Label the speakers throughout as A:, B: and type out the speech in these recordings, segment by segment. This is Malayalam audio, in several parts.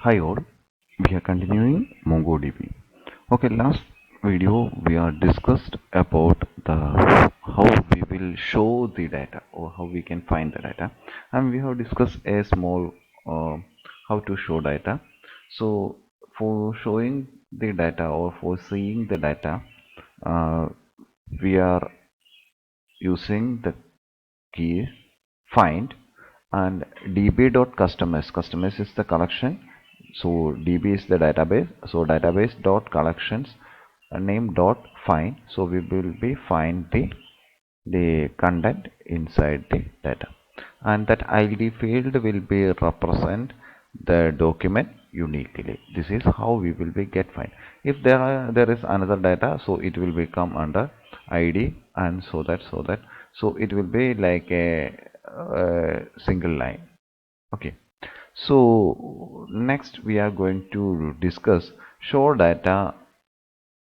A: Hi all, we are continuing MongoDB. Okay, last video we are discussed about the how we will show the data or how we can find the data, and we have discussed a small how to show data. So for showing the data or for seeing the data, uh, we are using the key find and db.customers is the collection, so db is the database, so database dot collections name dot find, so we will be find the content inside the data, and that id field will be represent the document uniquely. This is how we will be get find. If there is another data, so it will become under id, and so it will be like a single line. Okay, so next we are going to discuss show data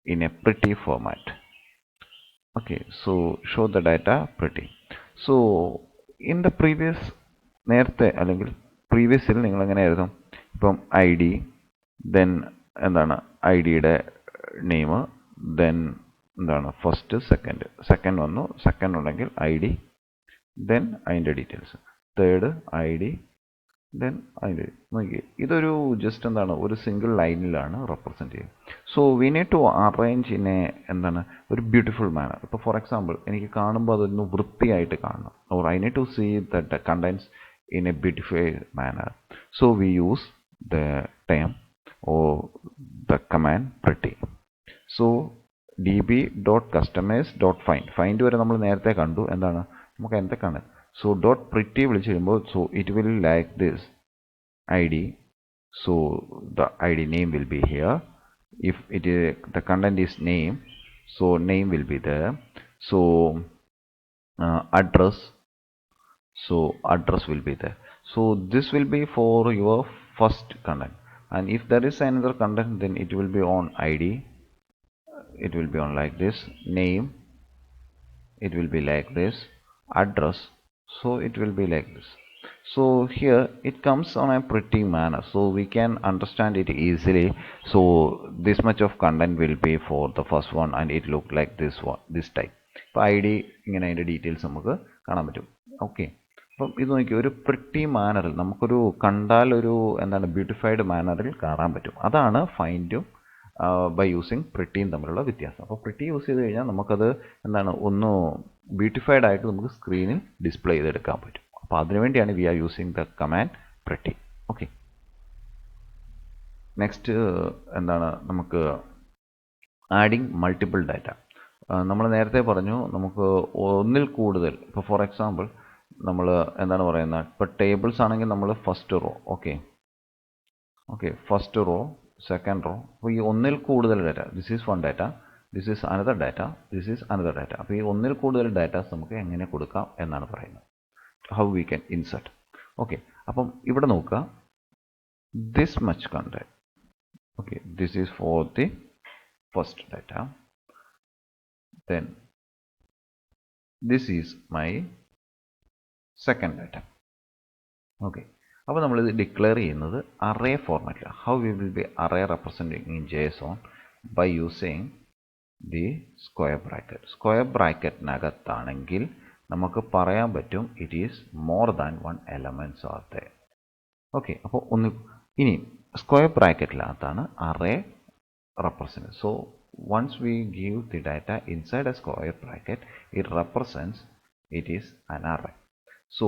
A: in a pretty format. Okay, so show the data pretty. So in the previous നേരത്തെ അല്ലെങ്കിൽ പ്രീവിയസിൽ നിങ്ങൾ എങ്ങനെ എഴുതും? ഇപ്പം ഐ ഡി, ദെൻ എന്താണ് ഐ ഡിയുടെ നെയിം, ദെൻ എന്താണ് ഫസ്റ്റ് സെക്കൻഡ് വന്നു, സെക്കൻഡ് ഉണ്ടെങ്കിൽ ഐ ഡി, ദെൻ അതിൻ്റെ details, third I D, then അതിൻ്റെ നോക്കി. ഇതൊരു ജസ്റ്റ് എന്താണ് ഒരു സിംഗിൾ ലൈനിലാണ് റെപ്രസെൻറ്റ് ചെയ്യുക. So we need to arrange in a എന്താണ് ഒരു ബ്യൂട്ടിഫുൾ മാനർ. ഇപ്പോൾ ഫോർ എക്സാമ്പിൾ എനിക്ക് കാണുമ്പോൾ അതൊന്ന് വൃത്തിയായിട്ട് കാണണം, or I need to see the contents in a beautified manner. So we use the term or the command pretty. So db.customers.find, find വരെ നമ്മൾ നേരത്തെ കണ്ടു. എന്താണ് നമുക്ക് എന്തൊക്കെയാണ്? So dot pretty വിളിച്ച് കഴിയുമ്പോൾ so it will like this id, so the id name will be here. If it is the content is name, so name will be there. So address, so address will be there. So this will be for your first content, and if there is another content, then it will be on id, it will be on like this, name it will be like this, address, so it will be like this. So here it comes on a pretty manner, so we can understand it easily. So this much of content will be for the first one, and it look like this one, this type. id ഇങ്ങനെ അതിൻ്റെ ഡീറ്റെയിൽസ് നമുക്ക് കാണാൻ പറ്റും. ഓക്കെ, അപ്പം ഇത് നോക്കി ഒരു പ്രിട്ടി മാനറിൽ നമുക്കൊരു കണ്ടാൽ ഒരു എന്താണ് ബ്യൂട്ടിഫൈഡ് മാനറിൽ കാണാൻ പറ്റും. അതാണ് ഫൈൻഡും ബൈ യൂസിങ് പ്രിട്ടിയും തമ്മിലുള്ള വ്യത്യാസം. അപ്പോൾ പ്രിട്ടി യൂസ് ചെയ്ത് കഴിഞ്ഞാൽ നമുക്കത് എന്താണ് ഒന്ന് ബ്യൂട്ടിഫൈഡ് ആയിട്ട് നമുക്ക് സ്ക്രീനിൽ ഡിസ്പ്ലേ ചെയ്തെടുക്കാൻ പറ്റും. അപ്പോൾ അതിനുവേണ്ടിയാണ് we are using the command pretty. Okay, next എന്താണ് നമുക്ക് ആഡിങ് മൾട്ടിപ്പിൾ ഡാറ്റ. നമ്മൾ നേരത്തെ പറഞ്ഞു നമുക്ക് ഒന്നിൽ കൂടുതൽ, ഇപ്പോൾ ഫോർ എക്സാമ്പിൾ നമ്മൾ എന്താണ് പറയുന്നത്, ഇപ്പോൾ ടേബിൾസ് ആണെങ്കിൽ നമ്മൾ first row, okay first row, second row, അപ്പോൾ ഈ ഒന്നിൽ കൂടുതൽ data, this is one data, this is another data, this is another data. അപ്പോൾ ഈ ഒന്നിൽ കൂടുതൽ ഡാറ്റാസ് നമുക്ക് എങ്ങനെ കൊടുക്കാം എന്നാണ് പറയുന്നത്, how we can insert. Okay, അപ്പം ഇവിടെ നോക്കുക, this much content, okay this is for the first data, then this is my second data. Okay, അപ്പോൾ നമ്മളിത് ഡിക്ലെയർ ചെയ്യുന്നത് അറേ ഫോർമാറ്റിലാണ്. How we will be array representing in JSON by using the square bracket. Square ബ്രാക്കറ്റിനകത്താണെങ്കിൽ നമുക്ക് പറയാൻ പറ്റും it is more than one elements are there. Okay, അപ്പോൾ ഇനി സ്ക്വയർ ബ്രാക്കറ്റിനകത്താണ് array represent. So once we give the data inside a square bracket, it represents it is an array. So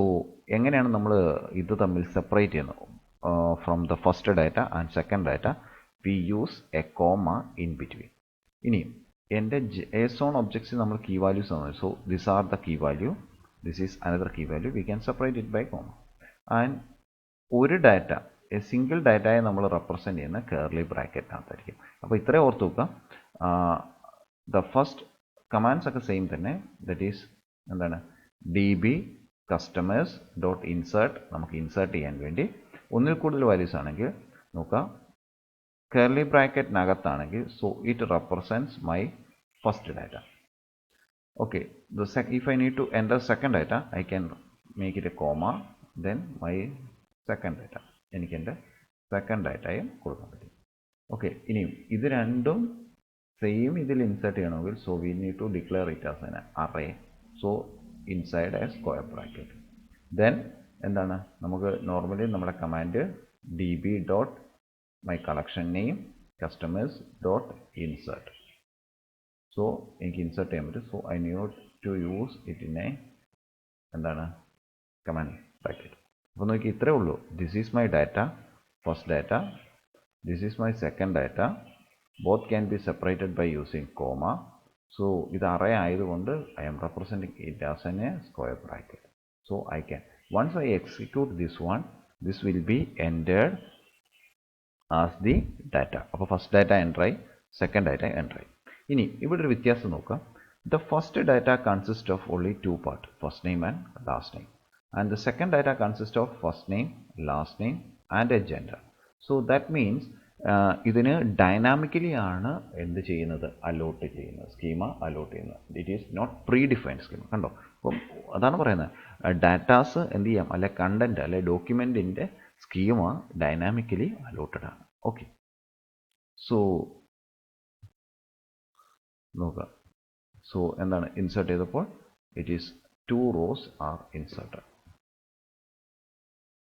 A: എങ്ങനെയാണ് നമ്മൾ ഇത് തമ്മിൽ സെപ്പറേറ്റ് ചെയ്യുന്നത്? From the first data and second data we use a comma in between. ഇനി എൻ്റെ JSON ഒബ്ജക്ട്സിൽ നമ്മൾ കീ വാല്യൂസ് ആണ്, so this are the key value, this is another key value, we can separate it by comma. And ഒരു ഡാറ്റ, എ സിംഗിൾ ഡാറ്റയെ നമ്മൾ റെപ്രസെൻറ്റ് ചെയ്യുന്ന കേർലി ബ്രാക്കറ്റിനകത്തായിരിക്കും. അപ്പോൾ ഇത്രയും ഓർത്ത് വെക്കുക. ദ ഫസ്റ്റ് കമാൻഡ്സ് ഒക്കെ സെയിം തന്നെ, ദറ്റ് ഈസ് എന്താണ് db customers ഡോട്ട് ഇൻസേർട്ട്, നമുക്ക് ഇൻസേർട്ട് ചെയ്യാൻ വേണ്ടി. ഒന്നിൽ കൂടുതൽ വാല്യൂസ് ആണെങ്കിൽ നോക്കുക, കേർലി ബ്രാക്കറ്റിനകത്താണെങ്കിൽ so it represents my first data. Okay, if I need to enter second data, I can make it a comma, then my second data, എനിക്ക് എൻ്റെ സെക്കൻഡ് ഡാറ്റയും കൊടുക്കാൻ പറ്റും. ഓക്കെ, ഇനിയും ഇത് രണ്ടും സെയിം ഇതിൽ ഇൻസേർട്ട് ചെയ്യണമെങ്കിൽ so we need to declare it as an array. So inside a square bracket. Then എന്താണ്, നമുക്ക് നോർമലി നമ്മുടെ കമാൻഡ് db.myCollectionName customers.insert. സോ എനിക്ക് ഇൻസേർട്ട് ചെയ്യാൻ പറ്റും. So I need to use it in a എന്താണ് കമാൻഡ് ബ്രാക്കറ്റ്. അപ്പോൾ നോക്കി ഇത്രേ ഉള്ളൂ. This is my data, first data, this is my second data. Both can be separated by using comma. So ഇത് അറേ ആയതുകൊണ്ട് I'm representing it as an a square bracket. So I can once I execute this one, this will be entered as the data. അപ്പോൾ ഫസ്റ്റ് ഡാറ്റ എൻ്റർ ആയി, സെക്കൻഡ് ഡാറ്റ എൻ്റർ ആയി. ഇനി ഇവിടെ ഒരു വ്യത്യാസം നോക്കാം. The first data consist of only two part, first name and last name. And the second data consist of first name, last name and a gender. So that means ഇതിന് ഡൈനാമിക്കലി ആണ് എന്ത് ചെയ്യുന്നത്, അലോട്ട് ചെയ്യുന്നത്, സ്കീമ അലോട്ട് ചെയ്യുന്നത്. It is not predefined schema. കണ്ടോ, അപ്പം അതാണ് പറയുന്നത്, ഡാറ്റാസ് എന്ത് ചെയ്യാം, അല്ലെ കണ്ടന്റ് അല്ലെ ഡോക്യുമെൻറ്റിൻ്റെ സ്കീമ ഡൈനാമിക്കലി അലോട്ടഡ് ആണ്. ഓക്കെ, സോ നോക്കുക. സോ എന്താണ് ഇൻസേർട്ട് ചെയ്തപ്പോൾ it is 2 rows are inserted.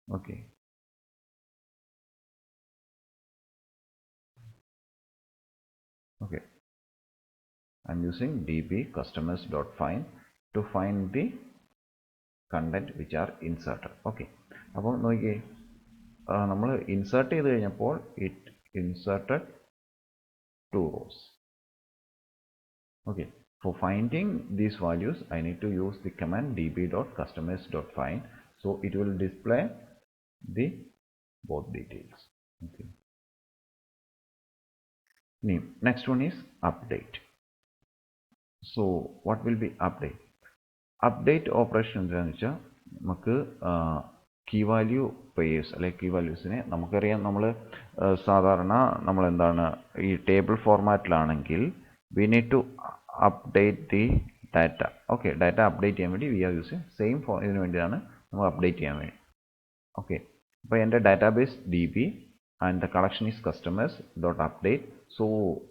A: Okay, okay, I'm using db customers.find to find the content which are inserted. Okay, അപ്പോൾ നോക്കിയേ, നമ്മൾ ഇൻസേർട്ട് ചെയ്ത് കഴിഞ്ഞപ്പോൾ it inserted 2 rows. Okay, for finding these values I need to use the command db.customers.find. so it will display the both details. Okay, next one is update. So what will be update? Update operation എന്താണെന്ന് വെച്ചാൽ നമുക്ക് കീ വാല്യൂ പെയേഴ്സ് അല്ലെ കീ വാല്യൂസിനെ നമുക്കറിയാം. നമ്മൾ സാധാരണ നമ്മൾ എന്താണ് ഈ ടേബിൾ ഫോർമാറ്റിലാണെങ്കിൽ we need to update the data. Okay, data update ചെയ്യാൻ വേണ്ടി വി ആർ യൂസിങ് സെയിം ഇതിന് വേണ്ടിയാണ് നമ്മൾ അപ്ഡേറ്റ് ചെയ്യാൻ വേണ്ടി. ഓക്കെ, അപ്പോൾ എൻ്റെ database db and the collection is customers.update. so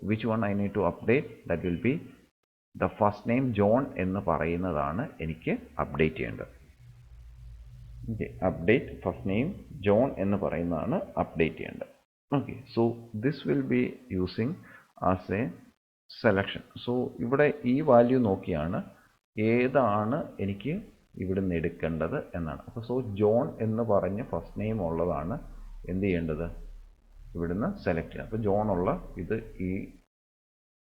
A: which one I need to update? That will be the first name John എന്ന് പറയുന്നതാണ് എനിക്ക് അപ്ഡേറ്റ് ചെയ്യേണ്ടത്. Okay, update first name John എന്ന് പറയുന്നതാണ് അപ്ഡേറ്റ് ചെയ്യേണ്ടത്. Okay, so this will be using as A selection. So ഇവിടെ ഈ വാല്യൂ നോക്കിയാണ് ഏതാണ് എനിക്ക് ഇവിടുന്ന് എടുക്കേണ്ടത് എന്നാണ്. അപ്പോൾ സോ ജോൺ എന്ന് പറഞ്ഞ് ഫസ്റ്റ് നെയിം ഉള്ളതാണ് എന്ത് ചെയ്യേണ്ടത്, ഇവിടുന്ന് സെലക്ട് ചെയ്യാം. അപ്പോൾ ജോൺ ഉള്ള ഇത് ഈ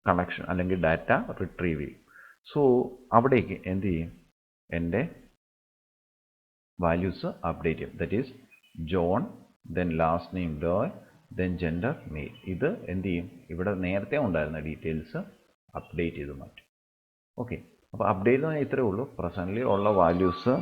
A: കളക്ഷൻ അല്ലെങ്കിൽ ഡാറ്റ റിട്രീവ് ചെയ്യും. സോ അവിടേക്ക് എന്ത് ചെയ്യും, എൻ്റെ വാല്യൂസ് അപ്ഡേറ്റ് ചെയ്യും. That is John, then last name Doy, then gender mail. ഇത് എന്ത് ചെയ്യും, ഇവിടെ നേരത്തെ ഉണ്ടായിരുന്ന ഡീറ്റെയിൽസ് അപ്ഡേറ്റ് ചെയ്ത് മാറ്റും. ഓക്കെ, അപ്പോൾ അപ്ഡേറ്റ് എന്ന് പറഞ്ഞാൽ ഇത്രയേ ഉള്ളൂ. പ്രസൻ്റ്ലി ഉള്ള വാല്യൂസ്